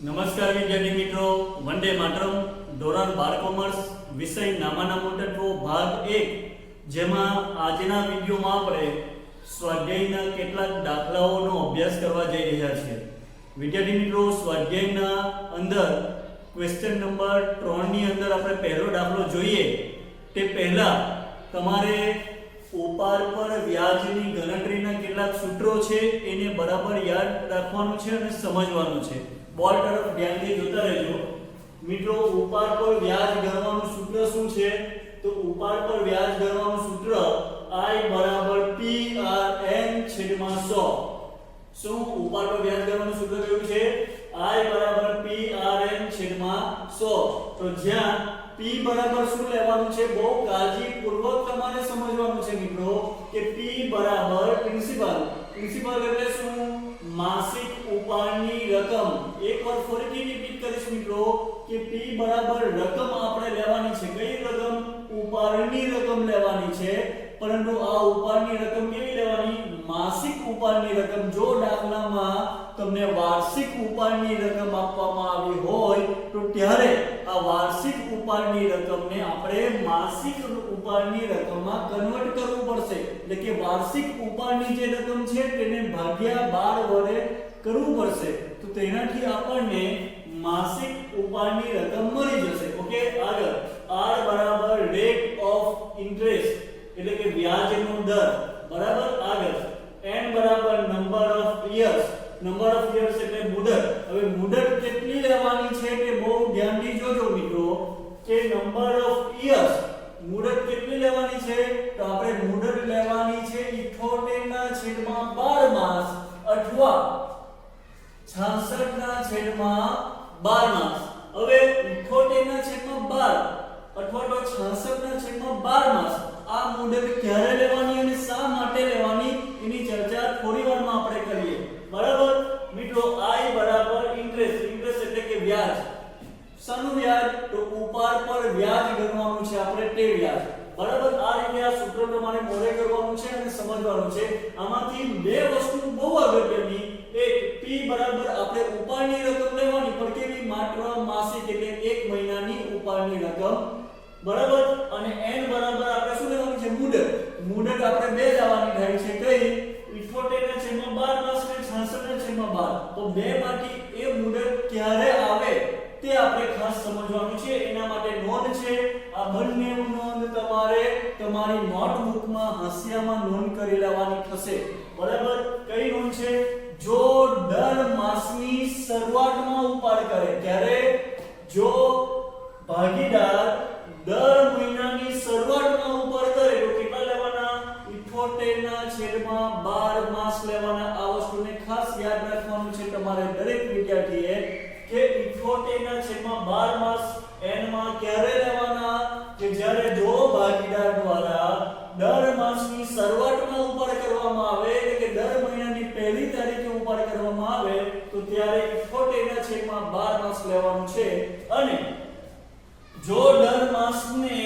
નમસ્કાર વિદ્યાર્થી મિત્રો, વંદે માતરમ. ધોરણ 12 કોમર્સ વિષય નામાના મોટત્વો ભાગ 1, જેમાં આજના વિડિયોમાં આપણે સ્વાધ્યાયના કેટલાક દાખલાઓનો અભ્યાસ કરવા જઈ રહ્યા છીએ. વિદ્યાર્થી મિત્રો, સ્વાધ્યાયના અંદર ક્વેશ્ચન નંબર 3 ની અંદર આપણે પહેલો દાખલો જોઈએ તે પહેલા તમારે ઉપાર પર વ્યાજની ગણતરીના કેટલાક સૂત્રો છે એને બરાબર યાદ રાખવાનું છે અને સમજવાનું છે. બોર્ડ તરફ ધ્યાનથી જોતા રહેજો મિત્રો. ઉપાર પર વ્યાજ ગણવાનું સૂત્ર શું છે? તો ઉપાર પર વ્યાજ ગણવાનું સૂત્ર I બરાબર PRN/100. શું ઉપાર પર વ્યાજ ગણવાનું સૂત્ર કયું છે? I બરાબર PRN/100. તો જ્યાં P બરાબર શું લેવાનું છે? બહુ કાળજીપૂર્વક તમારે સમજવાનું છે મિત્રો કે P બરાબર પ્રિન્સિપલ એટલે શું? માસિક ઉપાડની રકમ. એકવાર ફરીથી રિપીટ કરીશ મિત્રો કે P બરાબર રકમ આપણે લેવાની છે. કઈ રકમ? ઉપાડની રકમ લેવાની છે. પરંતુ આ ઉપાડની રકમ કેવી લેવાની? માસિક ઉપાડની રકમ. જો દાખલામાં તમને વાર્ષિક ઉપાડની રકમ આપવામાં આવી હોય તો ત્યારે આ વાર્ષિક ઉપાડની રકમને આપણે માસિક ઉપાડની રકમમાં કન્વર્ટ કરવું પડશે. એટલે કે વાર્ષિક ઉપાડની જે રકમ છે તેને ભાગ્યા 12 વડે કરવું પડશે. તો તેનાથી આપણને માસિક ઉપાડની રકમ મળી જશે. ઓકે, આગળ R બરાબર રેટ ઓફ ઇન્ટરેસ્ટ એટલે કે વ્યાજનો દર. બરાબર, આગળ N બરાબર નંબર ઓફ યર્સ એટલે મુદત. હવે મુદત કેટલી લેવાની છે તે બહુ ધ્યાનથી જોજો મિત્રો કે નંબર ઓફ યર્સ મુદત કેટલી લેવાની છે? તો આપણે મુદત લેવાની છે 78/12 માસ અથવા 66/12 માસ. હવે 78/12 અથવા તો 66/12 માસ આ મુદત ક્યારે લેવાની અને શા માટે લેવાની એની ચર્ચા થોડી વારમાં આપણે કરીએ. બરાબર મિત્રો, I બરાબર ઇન્ટરેસ્ટ એટલે કે વ્યાજ. શાનું વ્યાજ? તો ઉપાર પર વ્યાજ ગણવાનું છે આપણે તે વ્યાજ. બરાબર, આ રીતે આ સૂત્ર પ્રમાણે મોડે કરવાનું છે અને સમજવાનું છે. આમાંથી બે વસ્તુ બહુ અગત્યની. એક, P બરાબર આપણે ઉપાડની રકમ લેવાની પણ કેવી? માત્ર માસિક એટલે 1 મહિનાની ઉપાડની રકમ. બરાબર, અને N બરાબર આપણે શું લેવાનું છે? મુદત આપણે બે લાવવાની થાય છે. કઈ? 78/12 માસ ને 66/12. તો બે માંથી એ મુદત ક્યારે આવે તે આપણે ખાસ સમજવાનું છે. એના માટે નોંધ છે. આ બંને નોંધ તમારે તમારી નોટબુકમાં હાંસિયામાં નોંધ કરી લેવાની થશે. બરાબર, કઈ નોંધ છે? જો દર માસની શરૂઆતમાં ઉપાડ કરે ત્યારે જો ભાગીદાર દર મહિનાની શરૂઆતમાં ઉપાડ કરે તો કેટલા લેવાના? 78/12 માસ લેવાના. આ વસ્તુને ખાસ યાદ રાખવાનું છે તમારે દરેક વિદ્યાર્થીએ કે 78/12 માસ N માં ક્યારે લેવાના? કે જ્યારે જો ભાગીદાર દ્વારા દર માસની શરૂઆતમાં ઉપાડ કરવામાં આવે એટલે કે દર મહિનાની પહેલી તારીખે ઉપાડ કરવામાં આવે તો ત્યારે 78/12 માસ લેવાનું છે. અને જો દર માસને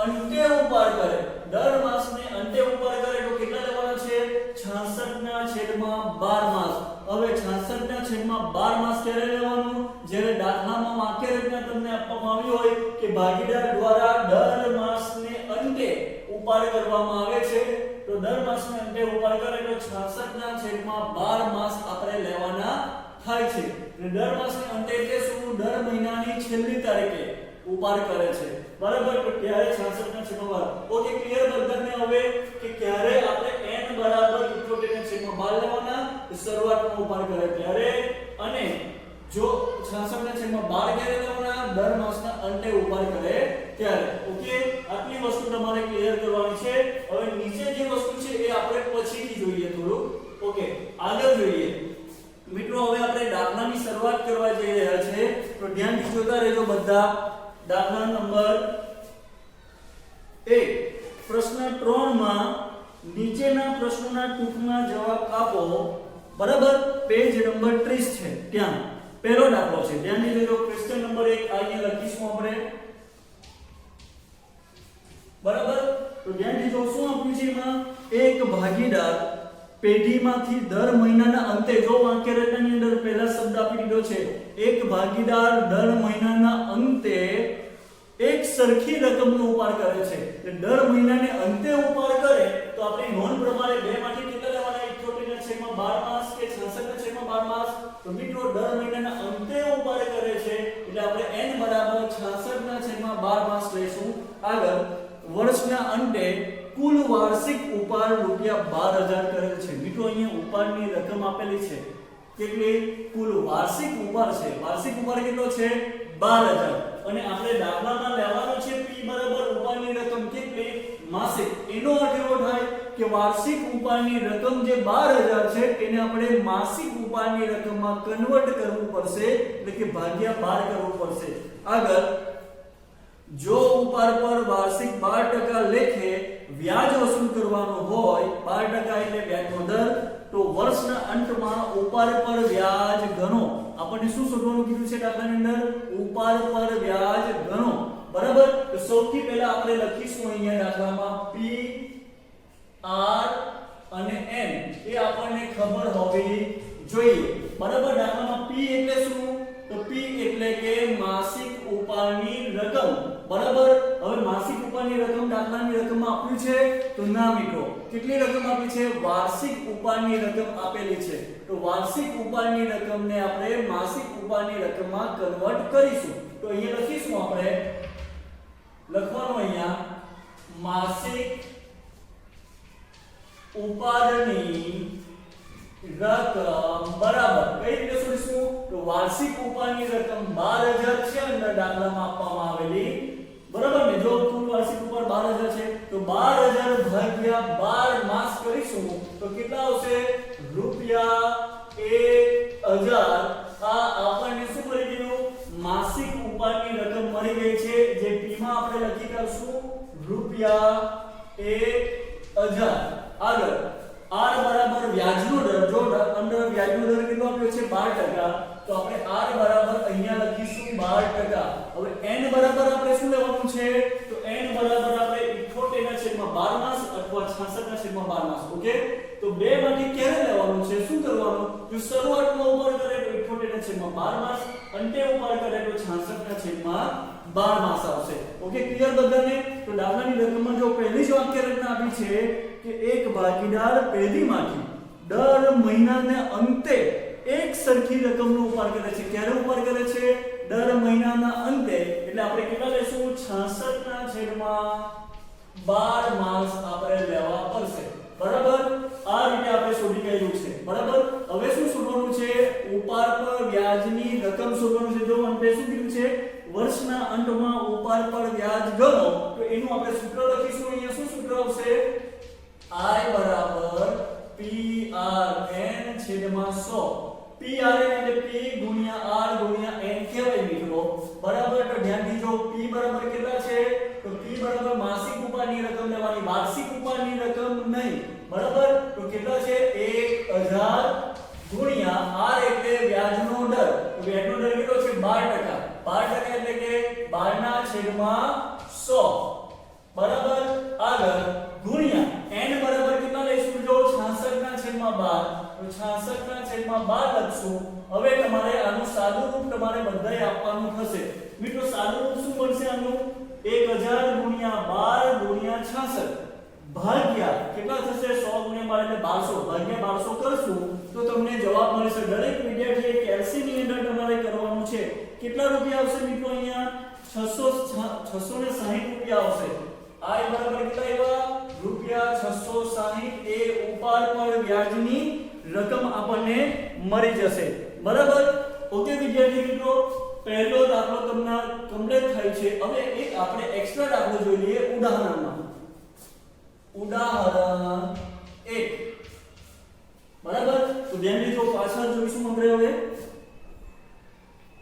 અંતે ઉપાડ કરે તો કેટલા લેવાના છે? 66/12 માસ. હવે 66/12 માસ ક્યારે લેવાનું? જ્યારે દાખલામાં વાક્ય રચના તમને આપવામાં આવી હોય કે ભાગીદાર દ્વારા દર માસને અંતે ઉપાડ કરવામાં આવે છે તો દર માસને અંતે ઉપાડ કરે તો 66/12 માસ આપણે લેવાના થાય છે. અને દર માસને અંતે એટલે શું? દર મહિનાની છેલ્લી તારીખે ઉપાડ કરે છે. બરાબર, તો ત્યારે 66/12. ઓકે, ક્લિયર બધાને હવે કે ક્યારે આપણે N બરાબર 78/12 લેવાના? શરૂઆતમાં ઉપાડ કરે ત્યારે. અને જો 66/12 ક્યારે લેવાના? દર માસના અંતે ઉપાડ કરે ત્યારે. ઓકે, આટલી વસ્તુ તમારે ક્લિયર કરવાની છે. હવે નીચે જે વસ્તુ છે એ આપણે પછીથી જોઈએ થોડું. ઓકે, આગળ જોઈએ મિત્રો. હવે આપણે દાખલાની શરૂઆત કરવા જઈ રહ્યા છે તો ધ્યાનથી જોતા રહેજો બધા. દાખલા નંબર 1, પ્રશ્ન 3 માં નીચેના પ્રશ્નોના ટૂંકમાં જવાબ આપો. બરાબર, પેજ નંબર 30 છે ત્યાં પહેલો દાખલો છે. ધ્યાનથી જોજો. ક્વેશ્ચન નંબર 1 અહીંયા લખીશું આપણે. બરાબર, તો ધ્યાનથી જો શું આપ્યું છે એમાં? એક ભાગીદાર પેઢીમાંથી દર મહિનાના અંતે જો વાક્ય રચનાની અંદર પહેલા શબ્દ આપી દીધો છે ભાગીદાર દર મહિનાના અંતે એક સરખી રકમનો ઉપાડ કરે છે, એટલે દર મહિનાને અંતે ઉપાડ કરે તો આપણી નોંધ પ્રમાણે બે માંથી કેટલા લેવાના 78/12 માસ કે 66/12 માસ? તો મિત્રો દર મહિનાના અંતે ઉપાડ કરે છે એટલે આપણે n બરાબર 66/12 માસ લઈશું. આગળ વર્ષના અંતે કુલ વાર્ષિક ઉપાડ રૂપિયા 12000 કરેલ છે. મિત્રો અહીંયા ઉપાડની રકમ આપેલી છે, કેટલી? કુલ વાર્ષિક ઉપાડ છે. વાર્ષિક ઉપાડ કેટલો છે? 12000. અને આપણે દાખલામાં લેવાનો છે p બરાબર ઉપાડની રકમ કેટલી? માસિક. એનો અર્થ એવો થાય કે વાર્ષિક ઉપાડની રકમ જે 12000 છે તેને આપણે માસિક ઉપાડની રકમમાં કન્વર્ટ કરવું પડશે, એટલે કે ભાગ્યા 12 કરવું પડશે. આગળ જો ઉપાડ પર વાર્ષિક 12% લેખે વ્યાજ વસૂલ કરવાનો હોય, 12% એટલે વ્યાજનો દર, તો વર્ષના અંતમાં ઉપાડ પર વ્યાજ ગણો. આપણને શું શોધવાનું કીધું છે દાખલાની અંદર? ઉપાડ પર વ્યાજ ગણો. બરાબર? તો સૌથી પહેલા આપણે લખીશું અહીંયા દાખલામાં p r અને n એ આપણને ખબર હોવી જોઈએ. બરાબર? દાખલામાં p એટલે શું? તો p એટલે કે માસિક ઉપાડની રકમ. બરાબર? હવે માસિક ઉપાડની રકમ દાખલાની રકમમાં આપ્યું છે? તો ના મિત્રો. કેટલી રકમ આપી છે? વાર્ષિક ઉપાડની રકમ આપેલી છે. તો વાર્ષિક ઉપાડની રકમને આપણે માસિક ઉપાડની રકમમાં કન્વર્ટ કરીશું. તો અહીંયા લખીશું આપણે, લખવાનું અહીંયા માસિક ઉપાડની રકમ બરાબર કઈ રીતે શોધીશું? તો વાર્ષિક ઉપાડની રકમ 12000 છે અંદર દાખલામાં આપવામાં આવેલી. બરાબર ને? જો કુલ વાર્ષિક ઉપાડ 12000 છે તો 12000 ભાગ્યા 12 માસ કરીશું તો કેટલા આવશે? રૂપિયા 1000. આ આપણને શું મળી ગયું? માસિક ઉપાડની રકમ મળી ગઈ છે, જે p માં આપણે લખી કાઢશું રૂપિયા 1000. આગળ r બરાબર વ્યાજનો દર. જો અંદર વ્યાજનો દર કેટલો આપ્યો છે? 12%. તો આપણે r બરાબર અહીંયા લખીશું 12%. હવે n બરાબર આપણે શું લેવાનું છે? તો n બરાબર આપણે 78/12 માસ અથવા 66/12 માસ. ઓકે? તો બે માંથી ક્યારે લેવાનું છે? શું કરવાનું? જો શરૂઆતમાં ઉપર કરે તો 78/12 માસ, અંતે ઉપર કરે તો 66/12 માસ આવશે. ઓકે? ક્લિયર બધાને? તો દાખલાની રકમમાં જો પહેલી જ વાક્ય રચના આપી છે કે એક ભાગીદાર પેઢીમાંથી દર મહિનાના અંતે એક સરખી રકમનો ઉપાડ કરે છે. ક્યારે ઉપાડ કરે છે? દર મહિનાના અંતે. એટલે આપણે કેટલા લેશું? 66/12 માસ આપણે લેવા પડશે. બરાબર? આ રીતે આપણે શોધી કાઢ્યું છે. બરાબર? હવે શું શોધવાનું છે? ઉપાડ પર વ્યાજની રકમ શોધવાનું છે. જો અંતે શું કીધું છે? વર્ષના અંતમાં ઉપાડ પર વ્યાજ ગણો. તો એનું આપણે સૂત્ર લખીશું. અહીંયા શું સૂત્ર આવશે? I બરાબર PRN/100. PRN એટલે P ગુણ્યા R ગુણ્યા N કહેવાય મિત્રો. બરાબર? તો ધ્યાનથી જો P બરાબર કેટલા છે? તો P બરાબર માસિક ઉપાડની રકમ લેવાની, વાર્ષિક ઉપાડની રકમ નહીં. બરાબર? તો કેટલા છે? 1000 ગુણ્યા R એટલે વ્યાજનો દર. તો વ્યાજનો દર કેટલો છે? 12%. 12% એટલે કે 12/100. બરાબર? આગળ ગુણ્યા n બરાબર કેટલા લઈશું? જો 66/12. તો 66/12 લખશું. હવે તમારે આનું સાદું રૂપ તમારે બધાય આપવાનું થશે. મિત્રો સાદું રૂપ શું બનશે આનું? 1000 ગુણ્યા 12 ગુણ્યા 66 ભાગ્યા કેટલા થશે? 100 ગુણ્યા 12 એટલે 1200. ભાગ્યા 1200 કરશું તો તમને જવાબ મળશે. દરેક વિદ્યાર્થીએ કેલ્સી ની અંદર તમારે કરવાનું છે. કેટલા રૂપિયા આવશે મિત્રો? અહીંયા 660 રૂપિયા આવશે. I બરાબર કેટલા આવ્યા? રૂપિયા 660 એ ઉપાડ પર વ્યાજની રકમ આપણને મળી જશે. બરાબર? ઓકે વિદ્યાર્થી મિત્રો, પહેલો દાખલો તમને કમ્પ્લીટ થાય છે. હવે એક આપણે એક્સ્ટ્રા દાખલો જોઈ લઈએ ઉદાહરણમાં. ઉદાહરણ 1. બરાબર? તો ધ્યાનથી જો પાછળ જોઈશું આપણે. હવે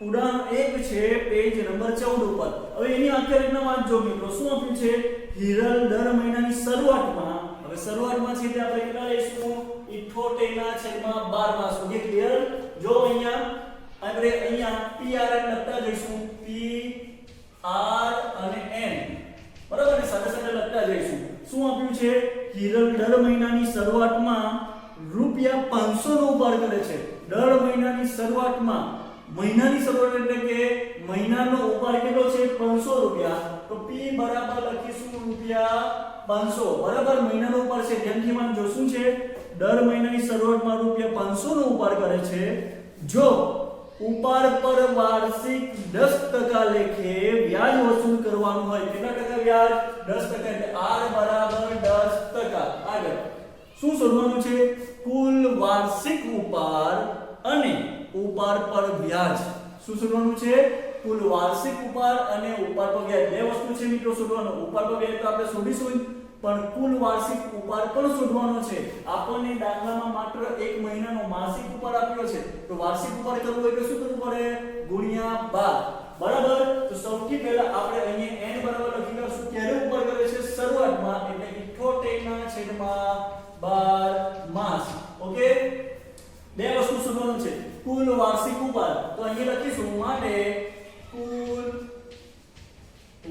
ઉદાહરણ 1 છે પેજ નંબર 14 ઉપર. હવે એની આખી રચના વાંચજો મિત્રો. શું આપ્યું છે? હિરલ દર મહિનાની શરૂઆતમાં, હવે શરૂઆતમાં છે એટલે આપણે કેટલા લઈશું? 78/12 માસ. ઓકે? ક્લિયર? જો અહીંયા આપણે અહીંયા PRN લખતા જઈશું. P R અને N. બરાબર ને? સાથે સાથે લખતા જઈશું. શું આપ્યું છે? હિરલ દર મહિનાની શરૂઆતમાં રૂપિયા 500 નો ઉપાડ કરે છે. દર મહિનાની શરૂઆતમાં મહિનાની શરૂઆત એટલે કે મહિનાનો ઉપાડ કેટલો છે 500 રૂપિયા, તો p બરાબર લખીશું રૂપિયા 500 બરાબર મહિનાનો ઉપાડ છે ધ્યાનથી માનજો શું છે દર મહિનાની શરૂઆતમાં રૂપિયા 500 નો ઉપાડ કરે છે જો ઉપાડ પર વાર્ષિક 10% લેખે વ્યાજ વસૂલ કરવાનું હોય કેટલા ટકા વ્યાજ 10% એટલે r બરાબર 10%. આગળ શું શોધવાનું છે કુલ વાર્ષિક ઉપાડ અને ઉપાડ પર વ્યાજ શું શોધવાનું છે કુલ વાર્ષિક ઉપાડ અને ઉપાડ પર વ્યાજ બે વસ્તુ છે મિત્રો શોધવાનું ઉપાડ પર વ્યાજ તો આપણે શોધીશું પણ કુલ વાર્ષિક ઉપાડ પણ શોધવાનો છે આપણને દાખલામાં માત્ર એક મહિનાનો માસિક ઉપાડ આપ્યો છે તો વાર્ષિક ઉપાડ કરવો હોય તો શું કરવું પડે ગુણ્યા 12 બરાબર તો સૌથી પહેલા આપણે અહીંયા n બરાબર લખી દઈશું ક્યારે ઉપાડ કરે છે શરૂઆતમાં એટલે 78/12 માસ ઓકે બે વસ્તુ શોધવાનું છે કુલ વાર્ષિક ઉપાડ તો અહીંયા લખીશું માટે કુલ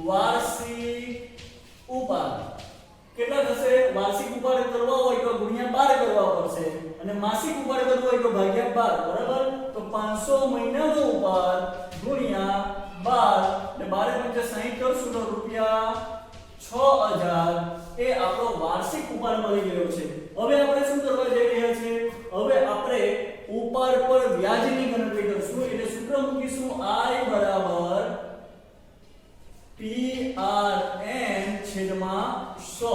વાર્ષિક ઉપાડ કેટલા થશે વાર્ષિક ઉપાડ કરવા હોય તો ગુણ્યા 12 કરવા પડશે અને માસિક ઉપાડ કરવો હોય તો ભાગ્યા 12 બરાબર તો 500 મહિનાનો ઉપાડ ગુણ્યા 12 એટલે 12 × 60 કરશું તો રૂપિયા 6000 એ આપણો વાર્ષિક ઉપાડ મળી ગયો છે હવે આપણે શું કરવા જઈ રહ્યા છીએ હવે આપણે ઉપાડ પર વ્યાજની ગણતરી કરશું એટલે સૂત્ર મૂકીશું I બરાબર PRN/100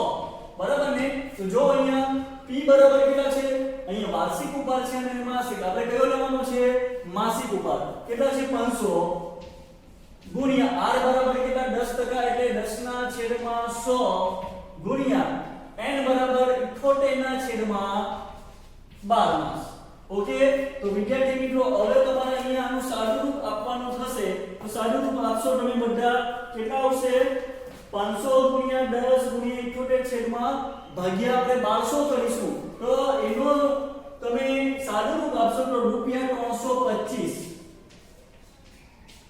બરાબર ને તો જો અહીંયા P બરાબર કેટલા છે અહીંયા વાર્ષિક ઉપાડ છે અને માસિક આપણે કયો લેવાનો છે માસિક ઉપાડ કેટલા છે 500 ગુણ્યા R બરાબર કેટલા 10% એટલે 10/100 ગુણ્યા N બરાબર 78/12 માસ ઓકે તો વિદ્યાર્થી મિત્રો હવે તમારે અહીંયા આનું સાદુરૂપ આપવાનું થશે તો સાદુરૂપ આપશો તમે બધા કેટલા આવશે 500 ગુણ્યા 10 ગુણ્યા 78 ભાગ્યા આપણે 1200 કરીશું તો એનો તમે સાદુરૂપ આપશો તો રૂપિયા 325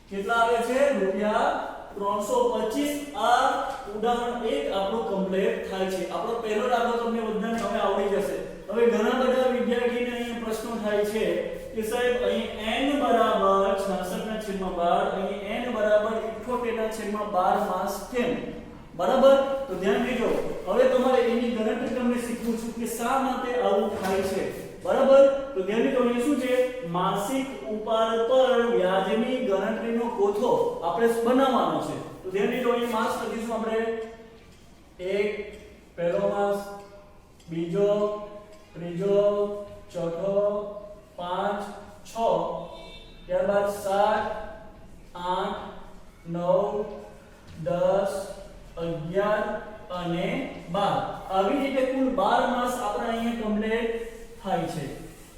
કેટલા આવે છે રૂપિયા 325 આ ઉદાહરણ 1 આપણું કમ્પ્લીટ થાય છે આપણો પહેલો દાખલો તમને બધાને હવે આવડી જશે હવે ઘણા બધા વિદ્યાર્થીને અહીં પ્રશ્નો થાય છે કે સાહેબ અહીં n બરાબર 66/12 અહીં n બરાબર 78/12 માસ કેમ બરાબર તો ધ્યાન દેજો હવે તમારે એની ગણતરી તમને શીખવું છું કે શા માટે આવું થાય છે બરાબર તો ધ્યાન દેજો અહીં શું છે માસિક ઉપાડ પર વ્યાજની ગણતરીનો કોઠો આપણે બનાવવાનો છે તો ધ્યાન દેજો અહીં માસ લખીશું આપણે એક પહેલો માસ બીજો ત્રીજો ચોથો 5 6 ત્યારબાદ 7 8 9 10 11 અને 12 આવી રીતે કુલ 12 માસ આપણે અહીંયા કમ્પ્લીટ થાય છે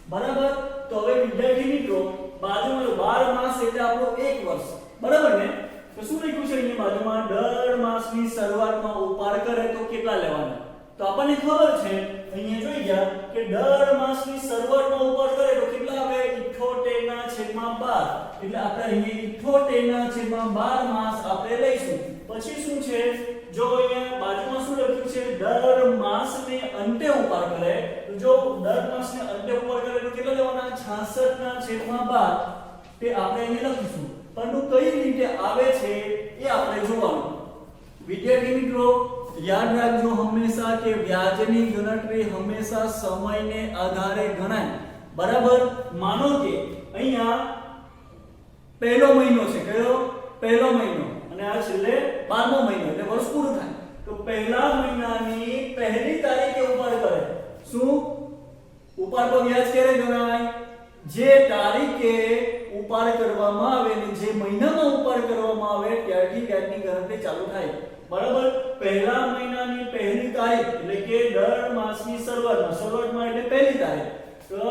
બરાબર તો હવે વિદ્યાર્થી મિત્રો બાજુમાં 12 માસ એટલે આપણો 1 વર્ષ બરાબર ને તો શું લખ્યું છે અહીંયા બાજુમાં દર માસની શરૂઆતમાં ઉપાડ કરે તો કેટલા લેવાના તો આપણને ખબર છે અહીંયા જોઈ ગયા કે દર માસની શરૂઆતમાં ઉપાડ કરે તો કેટલા આવે 78/12 એટલે આપણે અહીંયા 78/12 માસ આપણે લઈશું પછી શું છે જો અહીંયા બાજુમાં શું લખ્યું છે દર માસને અંતે ઉપાડ કરે તો જો દર માસને અંતે ઉપાડ કરે તો કેટલા લેવાના 66/12 તે આપણે અહીં લખીશું પરંતુ કઈ રીતે આવે છે એ આપણે જોવાનું વિદ્યાર્થી મિત્રો યાદ રાખજો હંમેશા કે વ્યાજની ગણતરી હંમેશા સમયને આધારે ગણાય બરાબર માનો કે અહીંયા પહેલો મહિનો છે કયો પહેલો મહિનો અને આ છેલ્લે 12મો મહિનો એટલે વર્ષ પૂરું થાય તો પહેલા મહિનાની પહેલી તારીખે ઉપાડ કરે શું ઉપાડ પર વ્યાજ ક્યારે ગણાય જે તારીખે ઉપાડ કરવામાં આવે ને જે મહિનામાં ઉપાડ કરવામાં આવે ત્યારથી વ્યાજની ગણતરી ચાલુ થાય બરાબર પહેલા મહિનાની પહેલી તારીખ એટલે કે દર માસની શરૂઆતમાં એટલે પહેલી તારીખ તો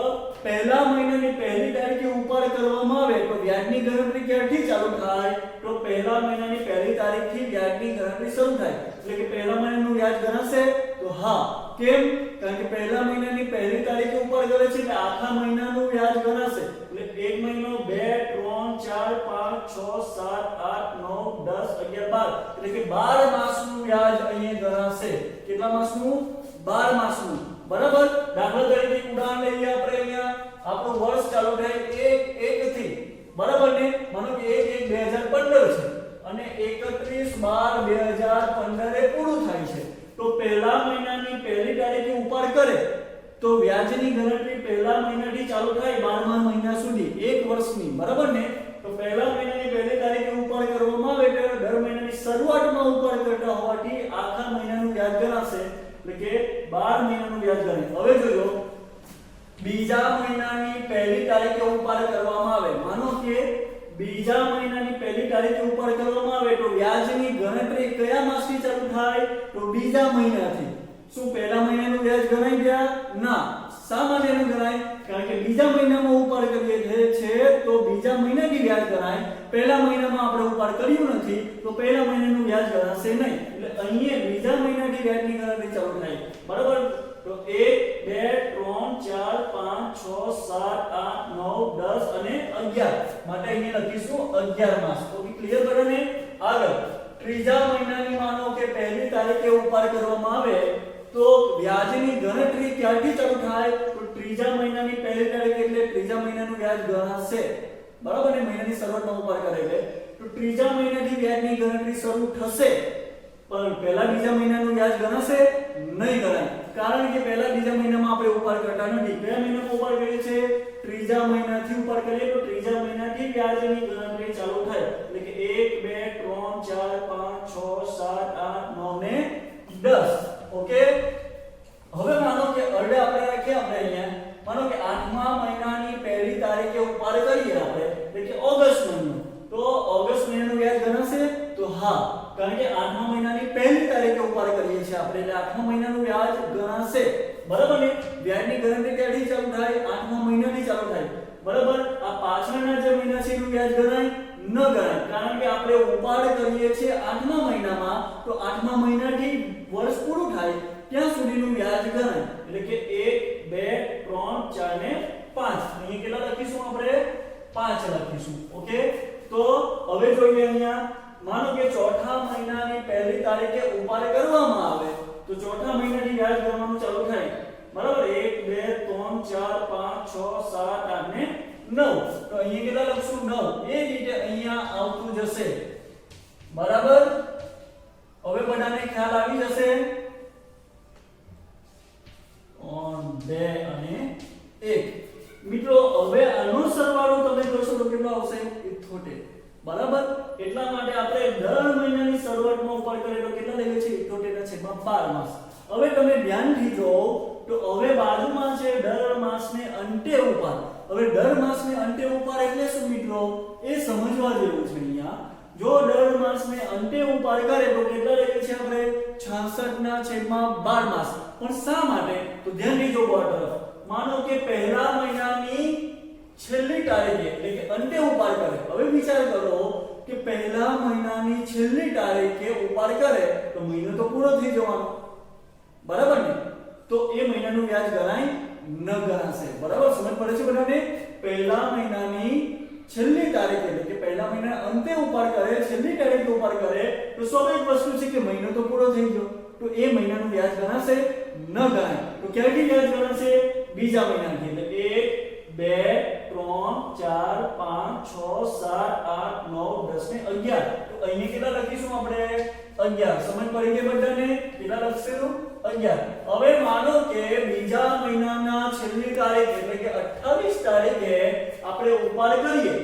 પહેલા મહિનાની પહેલી તારીખે ઉપાડ કરવામાં આવે તો વ્યાજની ગણતરી ક્યારથી ચાલુ થાય તો પહેલા મહિનાની પહેલી તારીખથી વ્યાજની ગણતરી શરૂ થાય એટલે કે પહેલા મહિનાનું વ્યાજ ગણાશે તો હા કેમ કારણ કે પહેલા મહિનાની પહેલી તારીખે ઉપાડ કરે છે એટલે આખા મહિનાનું વ્યાજ ગણાશે એટલે એક મહિનો 2 3 4 5 6 7 8 9 10 11 12 એટલે કે 12 માસનું વ્યાજ અહીંયા ગણાશે કેટલા માસનું 12 માસનું બરાબર દાખલા તરીકે ઉદાહરણ લઈએ આપણે અહીંયા આપણું વર્ષ ચાલુ થાય 1 થી બરાબર ને? માનો કે 1/1/2015 છે અને 31/12/2015 એ પૂરું થાય છે, તો પહેલા મહિનાની પહેલી તારીખે ઉપાડ કરે તો વ્યાજની ગણતરી પહેલા મહિનાથી ચાલુ થાય 12મા મહિના સુધી, 1 વર્ષની, બરાબર ને? તો પહેલા મહિનાની પહેલી તારીખે ઉપાડ કરવામાં આવે તો દર મહિનાની શરૂઆતમાં ઉપાડ કરતા હોવાથી આખા મહિનાનું વ્યાજ ગણાશે, એટલે કે 12 મહિનાનું વ્યાજ ગણે. હવે જોજો, બીજા મહિનાની પહેલી તારીખે ઉપાડ કરવામાં આવે, માનો કે બીજા મહિનાની પહેલી તારીખે ઉપાડ કરવામાં આવે તો વ્યાજની ગણતરી કયા માસથી ચાલુ થાય? તો બીજા મહિનાથી. શું પહેલા મહિનાનું વ્યાજ ગણાઈ ગયા? ના. શા માટે ન ગણાય? કારણ કે બીજા મહિનામાં ઉપાડ કરીએ છે તો બીજા મહિનાની વ્યાજ ગણાય. પહેલા મહિનામાં આપણે ઉપાડ કર્યું નથી તો પહેલા મહિનાનું વ્યાજ ગણાશે નહીં. એટલે અહીંયા બીજા મહિનાની વ્યાજની ગણતરી ચાલુ થાય, બરાબર? તો 1 2 3 4 5 6 7 8 9 10 અને 11 માટે અહીંયા લખીશું 11 માસ. ઓકે, ક્લિયર બરાબર? આગળ ત્રીજા મહિનાની માનો કે પહેલી તારીખે ઉપાડ કરવામાં આવે તો વ્યાજની ગણતરી ક્યારથી ચાલુ થાય? તો ત્રીજા મહિનાની પહેલી તારીખ એટલે ત્રીજા મહિનાનું વ્યાજ ગણાશે, બરાબર ને? મહિનાની શરૂઆતમાં ઉપાડ કરે એટલે તો ત્રીજા મહિનાથી વ્યાજની ગણતરી શરૂ થશે, પણ પહેલા બીજા મહિનાનું વ્યાજ ગણાશે નહીં ગણાય, કારણ કે પહેલા બીજા મહિનામાં આપણે ઉપાડ કરતા નથી. કયા મહિનામાં ઉપાડ કરીએ છીએ? ત્રીજા મહિનાથી ઉપાડ કરીએ તો ત્રીજા મહિનાથી વ્યાજની ગણતરી ચાલુ થાય, એટલે કે 1 2 3 4 5 6 7 8 9 ને 10. ઓકે, હવે માનો કે અરડે આપણે રાખીએ, આપણે અહીંયા માનો કે 8મા મહિનાની પહેલી તારીખે ઉપાડ કરીએ આપણે, એટલે કે ઓગસ્ટ મહિનો, તો ઓગસ્ટ મહિનાનું વ્યાજ ગણાશે? તો હા, કારણ કે 8મા મહિનાની પહેલી તારીખે ઉપાડ કરીએ છીએ આપણે, એટલે 8મા મહિનાનું વ્યાજ ગણાશે, બરાબર ને? વ્યાજની ગણતરી ક્યાંથી ચાલુ થાય? 8મા મહિનાથી ચાલુ થાય, બરાબર? આ પાછળના જે મહિના છે એનું વ્યાજ ગણાય? ન ગણાય, કારણ કે આપણે ઉપાડ કરીએ છીએ 8મા મહિનામાં, તો 8મા મહિનાથી વર્ષ પૂરું થાય ત્યાં સુધીનું વ્યાજ ગણાય, એટલે કે 1 2 3 4 ને 5. અહીં કેટલા લખીશું આપણે? 5 લખીશું. ઓકે, તો હવે જોઈએ અહીંયા, માનો કે ચોથા મહિનાની પહેલી તારીખે ઉપાડ કરવામાં આવે તો ચોથા મહિનાથી વ્યાજ ગણવાનું ચાલુ થાય, બરાબર? 1 2 3 4 5 6 7 8 ને 9. તો અહીંયા કેટલા લખશું? 9. એ રીતે અહીંયા આવતું જશે, બરાબર? હવે બધાને ખ્યાલ આવી જશે? 2 અને 1. મિત્રો હવે આનો સરવાળો તમે કરશો તો કેટલો આવશે? 78, બરાબર? એટલા માટે આપણે દર મહિનાની શરૂઆતમાં ઉપાડ કરીએ તો કેટલા લઈએ છીએ? 78/12 માસ. હવે તમે ધ્યાનથી જોઓ તો હવે બાજુમાં છે દર માસને અંતે ઉપાડ. હવે દર માસને અંતે ઉપાડ એટલે શું મિત્રો? એ સમજવા જેવું છે. અહીંયા જો દર માસને અંતે ઉપાડ કરે તો કેટલા લઈએ છીએ આપણે? 66/12 માસ. પણ શા માટે? તો ધ્યાનથી જો બોર્ડ તરફ. માનો કે પહેલા મહિનાની છેલ્લી તારીખે એટલે કે અંતે ઉપાડ કરે. હવે વિચાર કરો કે પહેલા મહિનાની છેલ્લી તારીખે ઉપાડ કરે તો મહિનો તો પૂરો થઈ જવાનો, બરાબર ને? તો એ મહિનાનું વ્યાજ ગણાય? ન ગણાશે, બરાબર? સમજ પડે છે બધાને? પહેલા મહિનાની છેલ્લી તારીખે એટલે કે પહેલા મહિના અંતે ઉપાડ કરે, છેલ્લી તારીખે ઉપાડ કરે તો સ્વાભાવિક વસ્તુ છે કે મહિનો તો પૂરો થઈ ગયો, તો એ મહિનાનું વ્યાજ ગણાશે? ન ગણાય. તો ક્યારથી વ્યાજ ગણાશે? બીજા મહિનાથી, એટલે 1 2 3 4 5 6 7 8 9 10 ને 11. તો અહીંયા કેટલા લખીશું આપણે? 11. સમજ પડી ગઈ બધાને? કેટલા લખશું? 11. હવે માનો કે બીજા મહિનાના છેલ્લી તારીખ એટલે કે 28 તારીખે આપણે ઉપાડ કરીએ,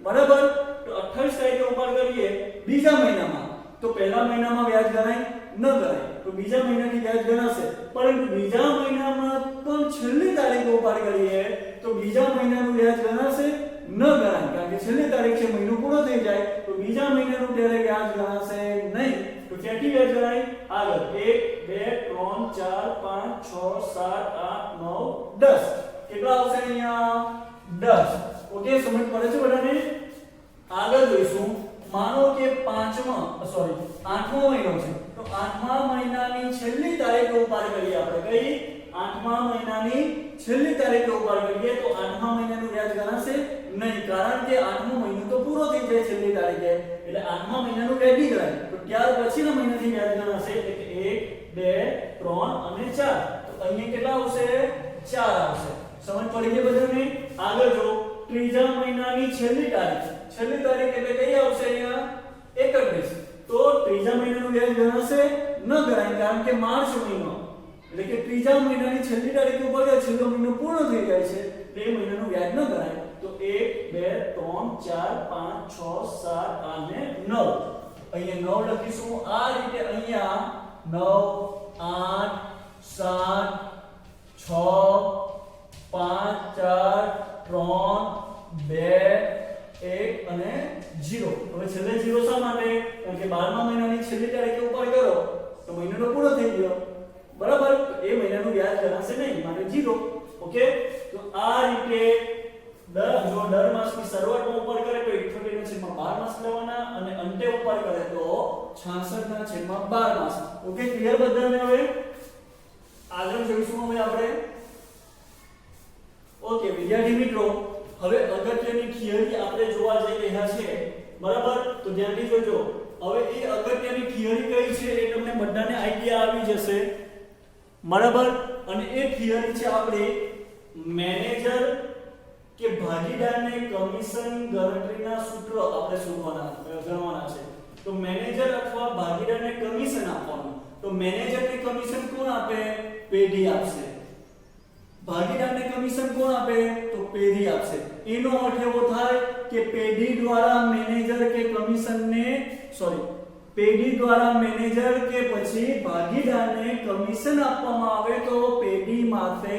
બરાબર? તો 28 તારીખે ઉપાડ કરીએ બીજા મહિનામાં, તો પહેલા મહિનામાં વ્યાજ ગણાય? ન ગણાય. તો બીજા મહિનાની વ્યાજ ગણાશે, પરંતુ બીજા મહિનામાં પણ છેલ્લી તારીખે ઉપાડ કરીએ તો બીજા મહિનાનું વ્યાજ ગણાશે? ન ગણાય, કારણ કે છેલ્લી તારીખ છે, મહિનો પૂરો થઈ જાય તો બીજા મહિનાનું ત્યારે વ્યાજ ગણાશે નહીં. તો ક્યાંથી વ્યાજ ગણાય? આગળ 1 2 3 4 5 6 7 8 9 10. કેટલા આવશે અહીંયા? 10. ઓકે, સમજ પડે છે બધાને? આગળ જોઈશું. માનો કે 8મો મહિનો છે તો 8મા મહિનાની છેલ્લી તારીખે ઉપાડ કરીએ આપણે. કઈ? 8મા મહિનાની છેલ્લી તારીખે ઉપાડ કરીએ તો 8મા મહિનાનું વ્યાજ ગણાશે નહીં, કારણ કે 8મો મહિનો તો પૂરો થઈ જાય છેલ્લી તારીખે, એટલે 8મા મહિનાનું વ્યાજ નહીં ગણાય. તો ત્યાર પછીના મહિનાથી વ્યાજ ગણાશે, એટલે કે 1 2 3 અને 4. તો અહીંયા કેટલા આવશે? 4 આવશે. સમજ પડી ગઈ બધાને? આગળ જો ત્રીજા મહિનાની છેલ્લી તારીખ એટલે કઈ આવશે અહીંયા 31. તો ત્રીજા મહિનાનું વ્યાજ ગણાશે ન ગણાય, કારણ કે માર્ચ મહિનો એટલે કે ત્રીજા મહિનાની છેલ્લી તારીખ ઉપર છેલ્લો મહિનો પૂર્ણ થઈ જાય છે, એટલે એ મહિનાનું વ્યાજ ન ગણાય. તો 1 2 3 4 5 6 7 8 ને 9, અહીંયા 9 લખીશું. આ રીતે અહીંયા 9 8 7 6 5 4 3 2 1 અને 0. હવે છેલ્લે 0 શા માટે? કારણ કે 12મા મહિનાની છેલ્લી તારીખે ઉપર કરો તો મહિનો પૂરો થઈ ગયો, બરાબર? તો એ મહિનાનું વ્યાજ ગણાશે નહીં, માટે 0. ઓકે, તો આ રીતે જો દર માસની શરૂઆતમાં ઉપર કરે તો 78 ના છેદમાં 12 માસ લેવાના અને અંતે ઉપર કરે તો 66 ના છેદમાં 12 માસ. ઓકે, ક્લિયર બધાને? હવે આગળ જોઈશું હવે આપણે. ઓકે વિદ્યાર્થી મિત્રો, હવે અગત્યની થિયરી આપણે જોવા જઈ રહ્યા છીએ, બરાબર? તો ધ્યાનથી જોજો. હવે એ અગત્યની થિયરી કઈ છે એ તમને બધાને આઈડિયા આવી જશે, બરાબર? અને એ થિયરી છે આપણે મેનેજર કે ભાગીદારને કમિશન ગણતરીના સૂત્ર આપણે ગણવાના છે. તો મેનેજર અથવા ભાગીદારને કમિશન આપવાનું. તો મેનેજરને કમિશન કોણ આપે? પેઢી આપશે. ભાગીદારને કમિશન કોણ આપે? તો પેઢી આપશે. એનો અર્થ એવો થાય કે પેઢી દ્વારા મેનેજર કે પેઢી દ્વારા મેનેજર કે પછી ભાગીદારને કમિશન આપવામાં આવે તો પેઢી માટે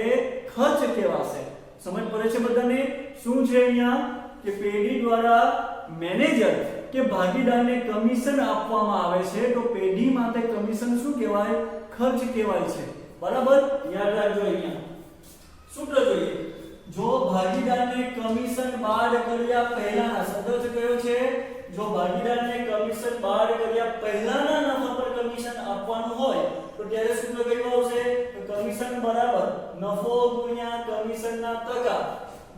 ખર્ચ કહેવાશે. સમજ પડે છે બધાને? શું છે અહીંયા કે પેઢી દ્વારા મેનેજર કે ભાગીદારને કમિશન આપવામાં આવે છે તો પેઢી માટે કમિશન શું કહેવાય? ખર્ચ કહેવાય છે, બરાબર? યાદ રાખજો. અહીંયા સૂત્ર જોઈએ. જો ભાગીદારને કમિશન બાદ કર્યા પહેલાના, શબ્દ કયો છે? જો ભાગીદારને કમિશન બાદ કર્યા પહેલાના નફા પર કમિશન આપવાનું હોય તો ત્યારે સૂત્ર કયું આવશે? તો કમિશન બરાબર નફો ગુણ્યા કમિશનના ટકા,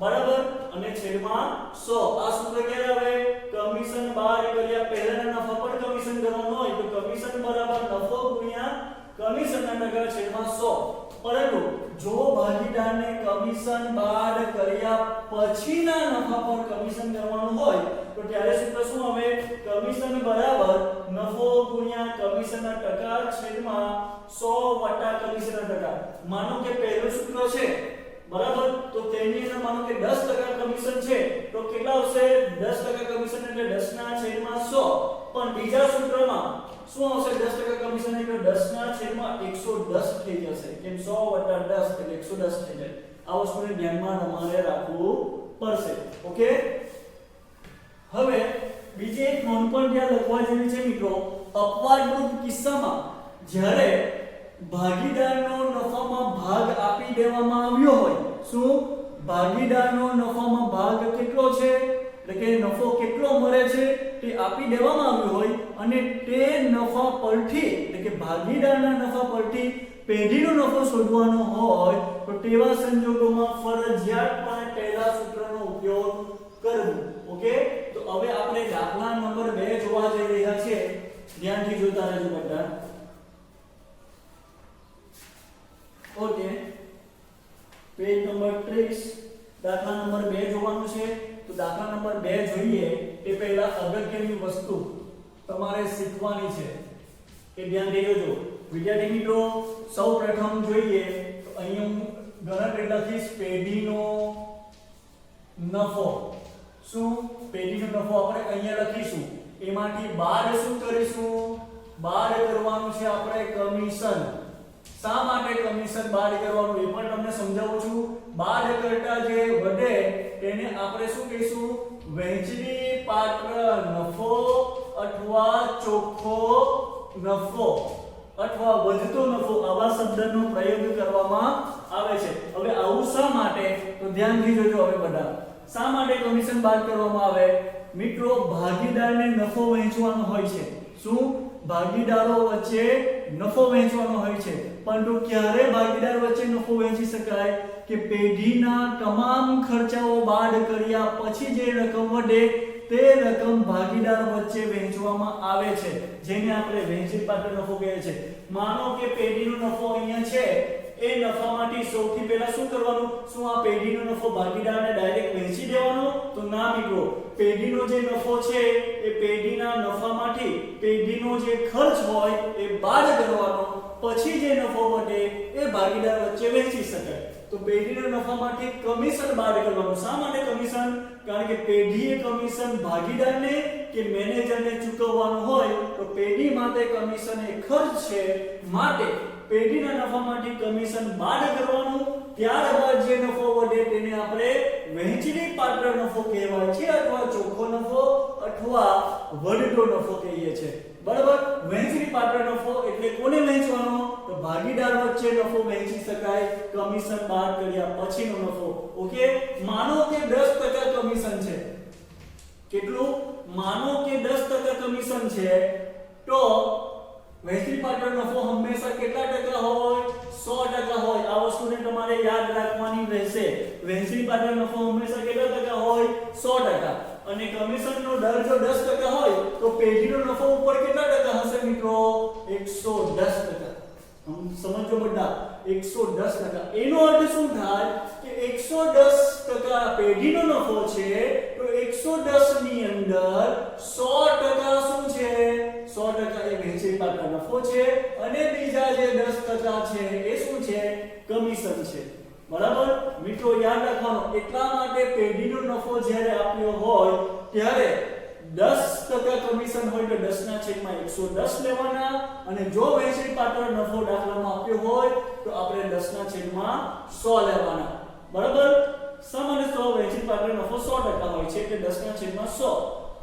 બરાબર? અને છેદમાં 100. આ સૂત્ર ક્યારે આવે? કમિશન બાદ કર્યા પહેલાના નફા પર કમિશન કરવાનું હોય તો કમિશન બરાબર નફો ગુણ્યા કમિશનના ટકા છેદમાં 100. પરંતુ જો ભાગીદારને કમિશન બાદ કર્યા પછીના નફા પર કમિશન કરવાનું હોય તો ત્યારે સૂત્ર શું આવે? કમિશન બરાબર નફો ગુણ્યા કમિશનના ટકા છેદમાં 100 કમિશનના ટકા. માનો કે પહેલું સૂત્ર છે, બરાબર? તો તેની અંદર માનો કે 10% કમિશન છે તો કેટલા આવશે? 10% કમિશન એટલે 10 ના છેદમાં 100. પણ બીજા સૂત્રમાં શું આવશે? 10% કમિશન એટલે 10 ના છેદમાં 110 થઈ જશે. કેમ? 100 10 એટલે 110 થઈ જાય. આ વસ્તુને ધ્યાનમાં તમારે રાખવું પડશે. ઓકે, હવે બીજી એક નોંધ પણ ત્યાં લખવા જેવી છે મિત્રો. અપવાદરૂપ કિસ્સામાં જ્યારે ભાગીદારનો નફામાં ભાગ આપી દેવામાં આવ્યો હોય, શું? ભાગીદારનો નફામાં ભાગ કેટલો છે એટલે કે નફો કેટલો મળે છે તે આપી દેવામાં આવ્યો હોય અને તે નફા પરથી એટલે કે ભાગીદારના નફા પરથી પેઢીનો નફો શોધવાનો હોય તો તેવા સંજોગોમાં ફરજિયાતપણે પહેલા સૂત્રનો ઉપયોગ કરવો. ઓકે, તો હવે આપણે દાખલા નંબર 2 જોવા જઈ રહ્યા છીએ. ધ્યાનથી જોતા રહેજો બધા. ઓકે, પેજ નંબર 30 દાખલા નંબર 2 જોવાનું છે. તો દાખલા નંબર 2 જોઈએ તે પહેલા અગત્યની વસ્તુ તમારે શીખવાની છે એ ધ્યાનથી જોજો. વિદ્યાર્થી મિત્રો, સૌપ્રથમ જોઈએ તો અહીં હું ગણતરી લખીશ પેઢીનો નફો. શું? પેઢીનો નફો આપણે અહીંયા લખીશું. એમાંથી બાદ શું કરીશું? બાદ કરવાનું છે આપણે કમિશન. શા માટે કમિશન બાદ કરવાનું એ પણ તમને સમજાવું છું. બાદ કરતા જે વધે તેને આપણે શું કહીશું? વહેંચણી પાત્ર નફો અથવા ચોખ્ખો નફો અથવા વધતો નફો આવા શબ્દનો પ્રયોગ કરવામાં આવે છે. હવે આવું શા માટે? તો ધ્યાનથી જોજો. હવે બધા શા માટે કમિશન બાદ કરવામાં આવે? મિત્રો, ભાગીદારને નફો વહેંચવાનો હોય છે. શું? ભાગીદારો વચ્ચે નફો વહેંચવાનો હોય છે. પરંતુ ક્યારે ભાગીદાર વચ્ચે નફો વહેંચી શકાય? કે પેઢીના તમામ ખર્ચાઓ બાદ કર્યા પછી જે રકમ વધે તે રકમ ભાગીદાર વચ્ચે વહેંચવામાં આવે છે, જેને આપણે વહેંચણી પાત્ર નફો કહે છે. માનો કે પેઢીનો નફો અહીંયા છે, એ નફામાંથી સૌથી પહેલા શું કરવાનું? શું આ પેઢીનો નફો ભાગીદારને ડાયરેક્ટ વહેંચી દેવાનો તો ના મિત્રો, પેઢીનો જે નફો છે એ પેઢીના નફામાંથી પેઢીનો જે ખર્ચ હોય એ બાદ કરવાનો, પછી જે નફો વધે એ ભાગીદાર વચ્ચે વહેંચી શકાય. તો પેઢીના નફામાંથી કમિશન બાદ કરવાનું. શા માટે કમિશન? કારણ કે પેઢીએ કમિશન ભાગીદારને કે મેનેજરને ચૂકવવાનું હોય, તો પેઢી માટે કમિશન એ ખર્ચ છે, માટે પેઢીના નફામાંથી કમિશન બાદ કરવાનું. ત્યારબાદ જે નફો વધે તેને આપણે વહેંચણી પાત્ર નફો કહેવાય છે, અથવા ચોખ્ખો નફો અથવા વધતો નફો કહીએ છીએ. બરાબર? વહેંચણી પાત્ર નફો એટલે કોને વહેંચવાનો? તો ભાગીદાર વચ્ચે નફો વહેંચી શકાય કમિશન બાદ કર્યા પછીનો નફો. ઓકે, માનો કે 10% કમિશન છે. કેટલું? માનો કે 10% કમિશન છે, તો વહેંચણી પાત્ર નફો હંમેશા કેટલા ટકા હોય? 100% હોય. આ વસ્તુને તમારે યાદ રાખવાની રહેશે. વહેંચણી પાત્ર નફો હંમેશા કેટલા ટકા હોય? 100%. અને કમિશનનો દર જો 10% હોય તો પેઢીનો નફો ઉપર કેટલા ટકા હશે મિત્રો? 110%. સમજો બધા, 110%. એનો અર્થ શું થાય કે 110% પેઢીનો નફો છે, તો 110 ની અંદર 100% શું છે? 100% એ વહેંચણી પાત્ર નફો છે, અને બીજા જે 10% છે એ શું છે? કમિશન છે. બરાબર મિત્રો, યાદ રાખવાનું. એટલા માટે પેઢીનો નફો જ્યારે આપ્યો હોય ત્યારે 10% કમિશન હોય તો 10/110 લેવાના, અને જો વહેંચણી પાત્ર નફો દાખલામાં આપ્યો હોય તો આપણે 10/100 લેવાના. બરાબર? સામાન્ય 100 વહેંચણી પાત્ર નફો 100% હોય છે, એટલે 10/100.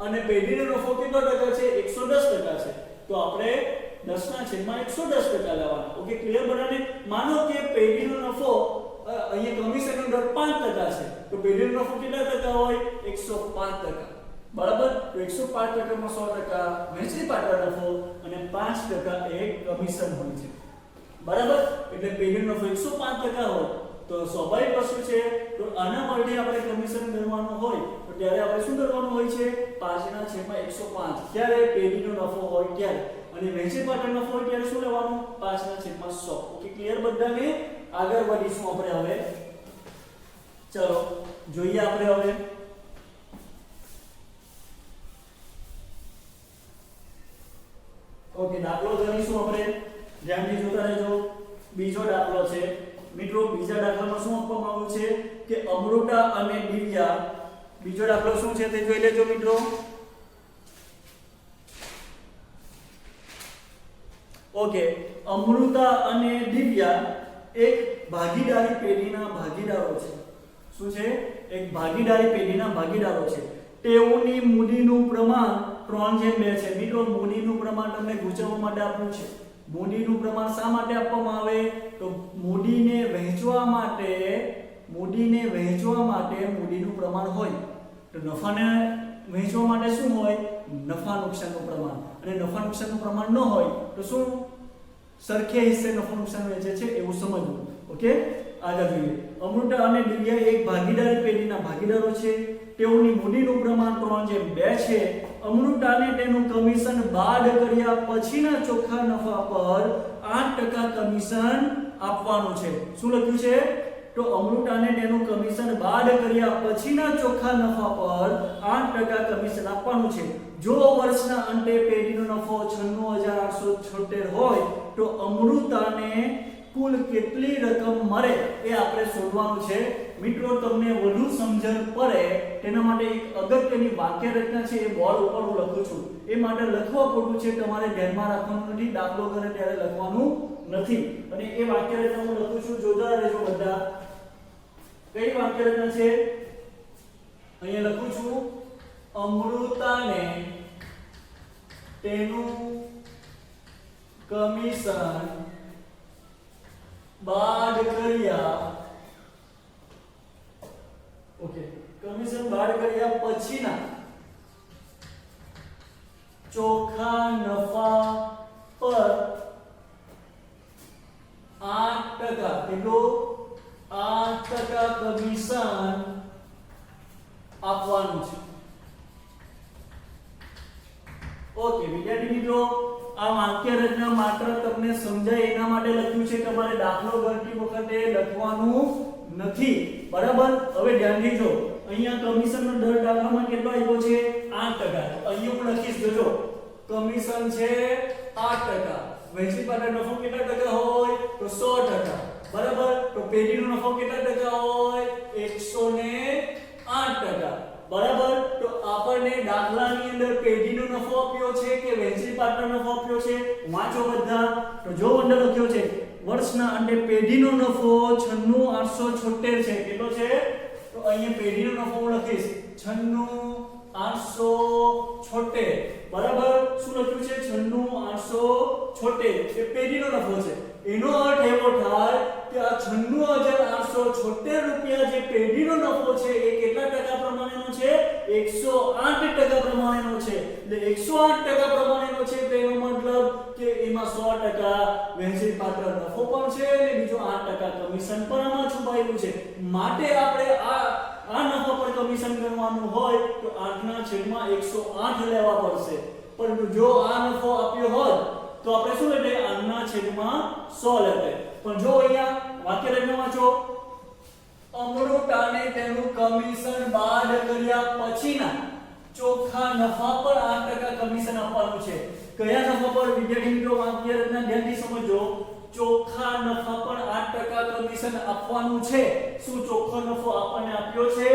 અને પેઢીનો નફો કેટલો ટકા છે? 110% છે, તો આપણે 10/110% લેવાના. ઓકે, ક્લિયર બધાને? માનો કે પેઢીનો નફો અહીંયા કમિશનનો દર 5% છે, તો પેઢીનો નફો કેટલા ટકા હોય? 105%. બરાબર? તો 105% માં 100% વહેંચણી પાત્ર નફો અને 5% એ કમિશન હોય છે. બરાબર? એટલે પેઢીનો નફો 105% હોય તો સ્વાભાવિક વસ્તુ છે, તો આના પરથી આપણે કમિશન ગણવાનું હોય તો ત્યારે આપણે શું કરવાનું હોય છે? 5/105. ત્યારે પેઢીનો નફો હોય ત્યારે, અને વહેંચણી પાત્ર નફો હોય ત્યારે શું લેવાનું? 5/100. ઓકે, ક્લિયર બધાને? આગળ વધીશું આપણે હવે. ચલો જોઈએ આપણે હવે. ઓકે, દાખલો ગણીશું આપણે. ધ્યાનથી જોતા રહેજો. બીજો દાખલો છે મિત્રો. બીજા દાખલામાં શું આપવામાં આવ્યું છે કે અમૃતા અને દિવ્યા. બીજો દાખલો શું છે તે જોઈ લેજો મિત્રો. ઓકે, અમૃતા અને દિવ્યા એક ભાગીદારી પેઢીના ભાગીદારો છે. શું છે? એક ભાગીદારી પેઢીના ભાગીદારો છે. તેઓની મૂડીનું પ્રમાણ 3:2 છે. મિત્રો, મૂડીનું પ્રમાણ તમને ગૂંચવવા માટે આપ્યું છે. મૂડીનું પ્રમાણ શા માટે આપવામાં આવે? તો મૂડીને વહેંચવા માટે મૂડીનું પ્રમાણ હોય, તો નફાને વહેંચવા માટે શું હોય? નફા નુકસાનનું પ્રમાણ. અને નફા નુકસાનનું પ્રમાણ ન હોય તો શું? સરખે હિસ્સે નફા નુકસાન વહેંચે છે એવું સમજવું. ઓકે, આગળ જોઈએ. અમૃતા અને દિવ્યા એક ભાગીદારી પેઢીના ભાગીદારો છે. તેઓની મૂડીનું પ્રમાણ 3:2 છે. અમૃતાને તેનું કમિશન બાદ કર્યા પછીના ચોખ્ખા નફા પર 8% કમિશન આપવાનું છે. શું લખ્યું છે? તો અમૃતાને તેનું કમિશન બાદ કર્યા પછીના ચોખ્ખા નફા પર 8% કમિશન આપવાનું છે. જો વર્ષના અંતે પેઢીનો નફો 96,876 હોય તો અમૃતાને કુલ કેટલી રકમ મળે એ આપણે શોધવાનું છે. મિત્રો, તમને વધુ સમજણ પડે તેના માટે એક અગત્યની વાક્ય રચના છે, એ બોર્ડ ઉપર હું લખું છું. એ માટે લખવા પડતું છે, તમારે ધ્યાનમાં રાખવાનું નથી. દાખલો કરે ત્યારે લખવાનું નથી. અને એ વાક્ય રચના હું લખું છું, જોતા રહેજો બધા. કઈ વાક્ય રચના છે? અહીંયા લખું છું, અમૃતાને તેનું કમિશન બાદ કર્યા, ઓકે, કમિશન બાદ કર્યા પછીના ચોખ્ખા નફા પર 8% કેટલું? 8% કમિશન આપવાનું છે. ઓકે વિદ્યાર્થી મિત્રો, આ વાક્ય રચના માત્ર તમને સમજાય એના માટે લખ્યું છે. તમારે દાખલો ગણતી વખતે લખવાનું નથી. બરાબર? હવે ધ્યાનથી જો, અહીંયા કમિશનનો દર દાખલામાં કેટલો આપ્યો છે 8%. તો અહીંયા હું લખીશ જોજો કમિશન છે 8%. વહેંચણી પાત્ર નફો કેટલા ટકા હોય તો 100%. બરાબર. તો પેઢીનો નફો કેટલા ટકા હોય 108%. બરાબર. તો આપણને દાખલાની અંદર પેઢીનો નફો આપ્યો છે કે વહેંચણી પાત્ર નફો આપ્યો છે વાંચો બધા. તો જો અંદર લખ્યો છે વર્ષના અંતે પેઢીનો નફો 96876 છે. કેટલો છે તો અહીંયા પેઢીનો નફો હું લખીશ 96876. બરાબર. શું લખ્યું છે 96876 એ પેઢીનો નફો છે. એનો અર્થ એવો થાય કે આ 96876 રૂપિયા જે પેઢીનો નફો છે એ કેટલા ટકા પ્રમાણેનો છે 108% પ્રમાણેનો છે. એટલે 108% પ્રમાણેનો છે તો એનો મતલબ કે એમાં 100% વહેંચણી પાત્ર નફો પણ છે અને બીજો 8% કમિશન પણ આમાં છુપાયેલું છે. માટે આપણે આ નફો પર કમિશન ગણવાનું હોય તો 8/108 લેવા પડશે. પરંતુ જો આ નફો આપ્યો હોત તો આપણે શું લેતે 8/100 લેતે. પણ જો અહીંયા વાક્ય રચના વાંચો અમૃતાને તેનું કમિશન બાદ કર્યા પછીના ચોખ્ખા નફા પર 8% કમિશન આપવાનું છે. કયા નફા પર વિદ્યાર્થી મિત્રો વાક્ય રચના ધ્યાનથી સમજો. ચોખ્ખા નફા પર 8% કમિશન આપવાનું છે. શું ચોખ્ખો નફો આપણને આપ્યો છે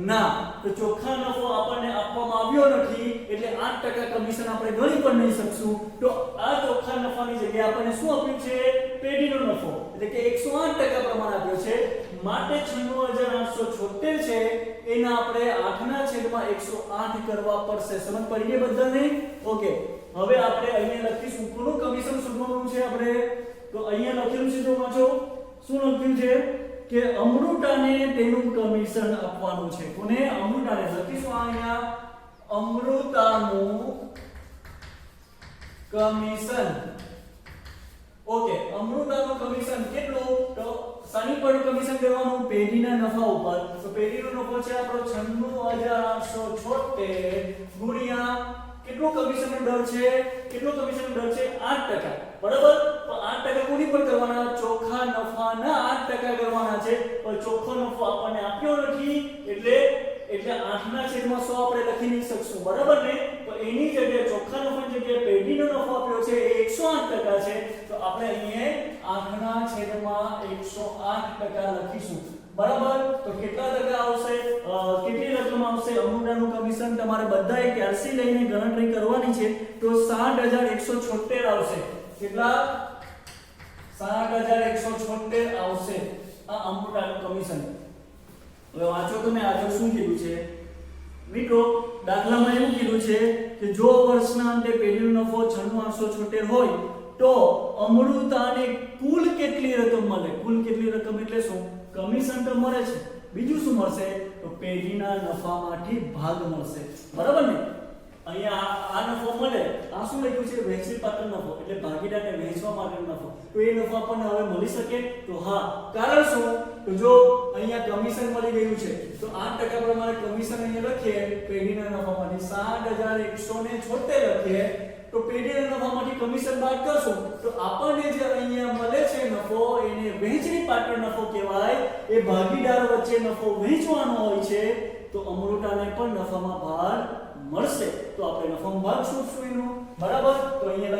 ના. તો ચોખ્ખા નફો આપણને આપવામાં આવ્યો નથી એટલે 8% કમિશન આપણે ગણી પણ નહીં શકશું. તો આ ચોખ્ખા નફાની જગ્યાએ આપણને શું આપ્યું છે પેઢીનો નફો એટલે કે 108% પ્રમાણ આપ્યો છે. માટે 96876 છે એના આપણે 8/108 કરવા પડશે. સમજ પડી ગઈ બધાને? ઓકે. હવે આપણે અહીંયા લખીશું કોનું કમિશન શોધવાનું છે આપણે. તો અહીંયા લખેલું છે જો વાંચો શું લખ્યું છે કે અમૃતાને તેનું કમિશન આપવાનું છે. કોને? અમૃતાને. લખીશું અહીંયા અમૃતાનું કમિશન. ઓકે. અમૃતાનું કમિશન કેટલું તો સાની પર કમિશન દેવાનું પેઢીના નફા ઉપર. તો પેઢીનો નફો છે આપણો 96876 ગુણ્યા કેટલો કમિશનનો દર છે? કેટલો કમિશનનો દર છે 8%. બરાબર. તો 8% કોની પર કરવાના? ચોખ્ખા નફાના 8% કરવાના છે. પણ ચોખ્ખો નફો આપણને આપ્યો નથી એટલે 8/100 આપણે લખી નહીં શકશું. બરાબર ને? તો એની જગ્યાએ ચોખ્ખા નફાની જગ્યાએ પેઢીનો નફો આપ્યો છે એ 108% છે. તો આપણે અહીંયા 8/108% લખીશું. બરાબર. તો કેટલા ટકા આવશે? કેટલી રકમ આવશે અમૃતાનું કમિશન? તમારે બધાએ કેલ્સી લઈને ગણતરી કરવાની છે. તો 60176 આવશે. કેટલા? 60176 આવશે આ અમૃતાનું કમિશન. હવે વાંચો તમે આગળ શું કીધું છે મિત્રો. દાખલામાં એવું કીધું છે કે જો વર્ષના અંતે પેઢીનો નફો 96876 હોય તો અમૃતાને કુલ કેટલી રકમ મળે? કુલ કેટલી રકમ એટલે શું? કમિશન તો મળે છે, બીજું શું મળશે તો પેઢીના નફામાંથી ભાગ મળશે. બરાબર ને? અહીંયા આ નફો મળે. આ શું લખ્યું છે? વહેંચણી પાત્ર નફો એટલે ભાગીદારને વહેંચવા માટેનો નફો. તો એ નફો આપણને હવે મળી શકે તો હા. કારણ શું? તો જો અહીંયા કમિશન મળી ગયું છે તો 8% પ્રમાણે કમિશન અહીંયા લખીએ પેઢીના નફામાંથી 60176 લખીએ તો પેઢીના નફામાંથી કમિશન બાદ કરશું તો આપણને જે અહીંયા મળે છે નફો એને વહેંચણી પાત્ર નફો કહેવાય. એ ભાગીદાર વચ્ચે નફો વહેંચવાનો હોય છે તો અમૃતાને પણ નફામાં ભાગ મળશે. તો આપણે નફામાં ભાગ શોધશું એનો. બરાબર. તો અહીંયા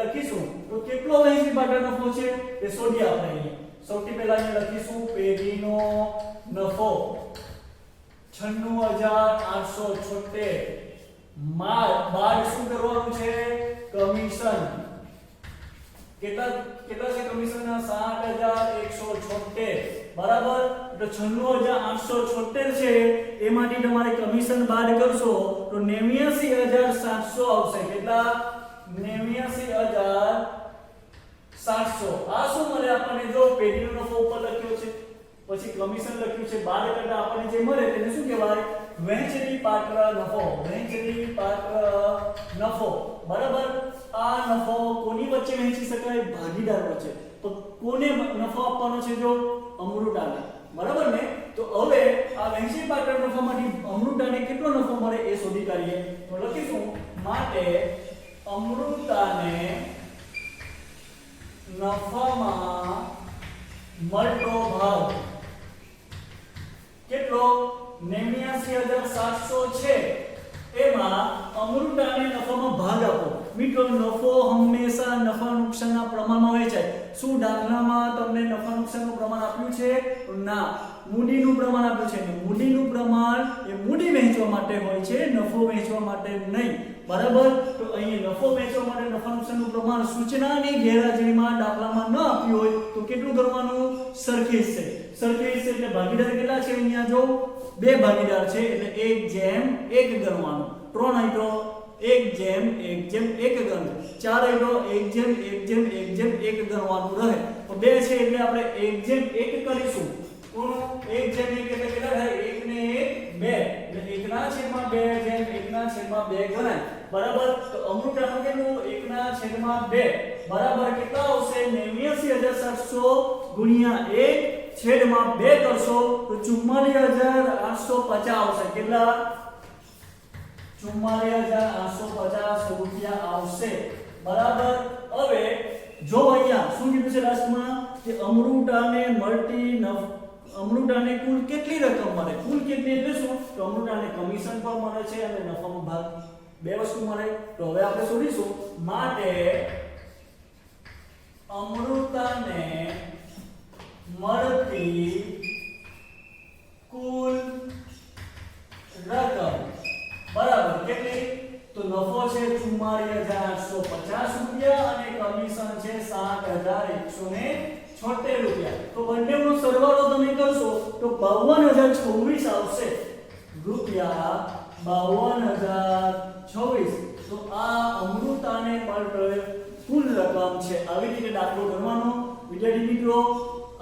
લખીશું તો કેટલો વહેંચણી પાત્ર નફો છે એ શોધીએ આપણે. અહીંયા સૌથી પહેલા અહીંયા લખીશું પેઢીનો નફો 96876 બાદ શું કરવાનું છે? કમિશન. કેટલા છે કમિશનના? 60176. બરાબર. તો 96876 છે એમાંથી તમારે કમિશન બાદ કરશો તો 89700 આવશે. કેટલા? 89700. આ શું મળે આપણને? જો પેઢીનો નફો ઉપર લખ્યો છે પછી કમિશન લખ્યું છે બાદ કરતા આપણને જે મળે તેને શું કહેવાય? વહેંચણી પાત્ર નફો. વહેંચણી પાત્ર નફો. બરાબર. આ નફો કોની વચ્ચે વહેંચી શકાય? ભાગીદાર વચ્ચે. તો કોને નફો આપવાનો છે? જો અમૃતાને. બરાબર ને? તો હવે આ વહેંચણી પાત્ર નફામાંથી અમૃતાને કેટલો નફો મળે એ શોધી કાઢીએ. તો લખીશું માટે અમૃતાને નફામાં મળતો ભાગ કેટલો? 89700 છે એમાં અમૃત અને નફામાં ભાગ આપો. મિત્રો નફો હંમેશા નફા નુકસાનના પ્રમાણમાં હોય છે. શું દાખલામાં તમને નફા નુકસાનનું પ્રમાણ આપ્યું છે? ના, મૂડીનું પ્રમાણ આપ્યું છે. મૂડીનું પ્રમાણ એ મૂડી વહેંચવા માટે હોય છે, નફો વહેંચવા માટે નહીં. બરાબર? તો અહીં નફો વહેંચવા માટે નફા નુકસાનનું પ્રમાણ સૂચનાની ગેરહાજરીમાં દાખલામાં ન આપ્યું હોય તો કેટલું કરવાનું? સરખી હિસ્સે. સરખી હિસ્સે એટલે ભાગીદાર કેટલા છે? અહીંયા જો બે ભાગીદાર છે એટલે 1:1 ગણવાનું. 3 હોય તો 1:1 ગણવું. 4 હોય તો 1:1 ગણવાનું રહે. તો 2 છે એટલે આપણે 1:1 કરીશું. કોણ 1:1 એટલે કેટલા થાય? 1 ને 1 2 એટલે 1/2 ગણાય. બરાબર? તો અમૃતાનું કેટલું? 1/2 બરાબર કેટલા આવશે? 89700 ગુણ્યા 1/2 કરશો તો 44850 આવશે. કેટલા? 44850 રૂપિયા આવશે. બરાબર? હવે જો અહીંયા શું કીધું છે લાસ્ટમાં કે અમૃતાને કુલ કેટલી રકમ મળે? કુલ કેટલી એટલે શું? તો અમૃતાને કમિશન પણ મળે છે અને નફાનો ભાગ, બે વસ્તુ મળે. તો હવે આપણે શોધીશું. માટે અમૃતાને મળતી કુલ રકમ બરાબર કેટલી? તો નફો છે 44850 રૂપિયા અને કમિશન છે 7176 રૂપિયા. તો બંનેનો સરવાળો તમે કરશો તો 52026 આવશે. રૂપિયા 52026. તો આ અમૃતાને મળતી કુલ રકમ છે. આવી રીતે દાખલો ગણવાનો. વિદ્યાર્થી મિત્રો,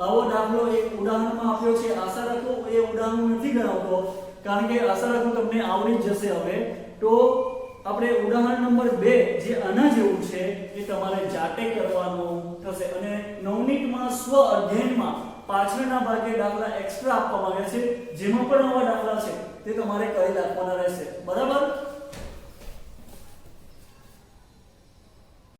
આવો દાખલો એક ઉદાહરણમાં આપ્યો છે. આશા રાખું એ ઉદાહરણ નથી ગણાવતો, કારણ કે આશા રાખું તમને આવડી જ જશે. હવે તો આપણે ઉદાહરણ નંબર 2 જે આના જેવું છે એ તમારે જાતે કરવાનું થશે. અને નવનીતમાં સ્વ અધ્યયનમાં પાછળના ભાગે દાખલા એક્સ્ટ્રા આપવામાં આવ્યા છે, જેમાં પણ આવા દાખલા છે તે તમારે કરી રાખવાના રહેશે. બરાબર?